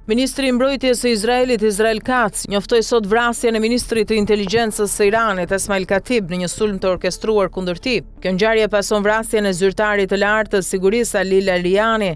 Ministri i Mbrojtjes së Izraelit, Israel Katz, njoftoi sot vrasjen e ministrit të inteligjencës së Iranit, Esmail Katib, në një sulm të orkestruar kundër tij. Kjo ngjarje pason vrasjen e zyrtarit të lartë të sigurisë Alil Aliani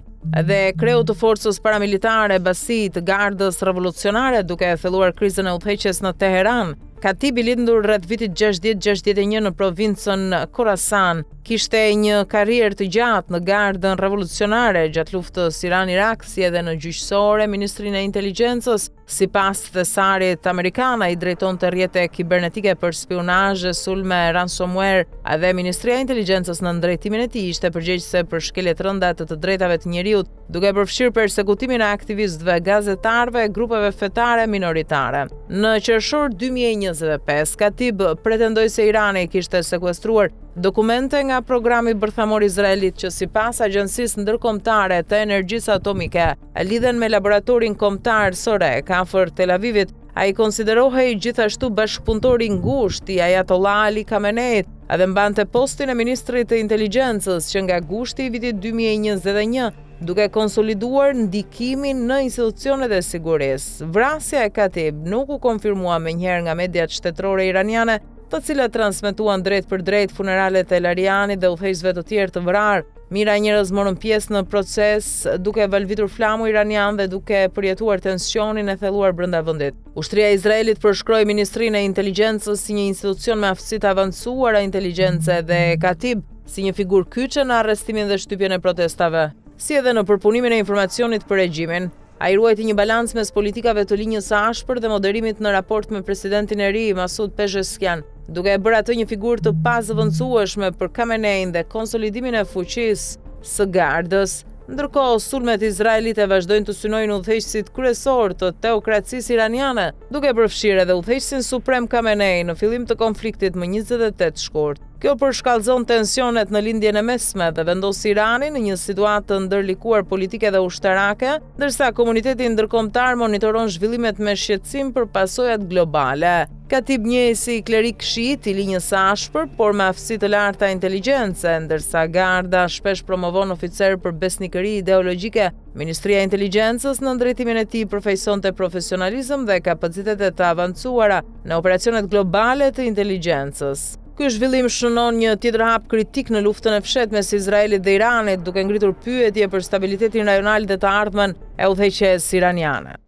dhe kreut të forcës paramilitare Basi të Gardës Revolucionare, duke thelluar krizën e udhëheqjes në Teheran. Katib, i lindur rreth vitit 60-61 në provincën Khorasan, kishte një karrierë të gjatë në Gardën Revolucionare gjatë luftës Iran-Irak, si edhe në gjyqësore. Ministrin e inteligjencës, sipas thesarit amerikan, ai drejtonte rrjete kibernetike për spionazh, sulme, ransomware, dhe Ministria e Inteligjencës në drejtimin e tij ishte përgjegjëse për shkelje të rënda të drejtave të njerëzit, duke përfshirë persekutimin e aktivistëve, gazetarëve, grupeve fetare minoritare. Në qershor 2025, Katib pretendoi se Irani kishte sekuestruar dokumente nga programi bërthamor izraelit që sipas Agjencisë Ndërkombëtare të Energjisë Atomike lidhen me laboratorin kombëtar Sorek afër Tel Avivit. Ai konsiderohej gjithashtu bashkëpunëtor i ngushtë i Ayatollah Ali Khameneit dhe mbante postin e ministrit të inteligjencës që nga gushti i vitit 2021, duke konsoliduar ndikimin në institucionet e sigurisë. Vrasja e Katib nuk u konfirmua menjëherë nga mediat shtetërore iraniane, të cilat transmetuan drejt për drejt funeralet e Larianit dhe udhëheqësve të tjerë të vrarë. Mira njerëz morën pjesë në proces duke valvitur flamu iranian dhe duke përjetuar tensionin e thelluar brenda vendit. Ushtria e Izraelit përshkroi Ministrinë e Inteligjencës si një institucion me aftësi të avancuara inteligjence dhe Katib si një figurë kyçe në arrestimin dhe shtypjen e protestave, si edhe në përpunimin e informacionit për regjimin. Ai ruajti një balans mes politikave të linjës së ashpër dhe moderimit në raport me presidentin e ri, Masoud Pezeshkian, duke e bërë atë një figurë të pazëvendësueshme për Khamenein dhe konsolidimin e fuqisë së Gardës. Ndërkohë, sulmet izraelite vazhdojnë të synojnë udhëheqësit kryesor të teokracisë iraniane, duke përfshirë edhe udhëheqësin suprem Khamenei në fillim të konfliktit më 28 shkurt. Kjo përshkallëzon tensionet në lindjen e mesme dhe vendos Iranin në një situatë të ndërlikuar politike dhe ushtarake, ndërsa komuniteti ndërkombëtar monitoron zhvillimet me shqetësim për pasojat globale. Katib njeh si klerik shiit i linjës së ashpër, por me aftësi të larta inteligjence, ndërsa Garda shpesh promovon oficerë për besnikëri ideologjike. Ministria e Inteligjencës në drejtimin e tij përfaqësonte profesionalizëm dhe kapacitete të avancuara në operacionet globale të inteligjencës. Ky zhvillim shënon një tjetër hap kritik në luftën e fshehtë mes Izraelit dhe Iranit, duke ngritur pyetje për stabilitetin rajonal dhe të ardhmen e udhëheqjes iraniane.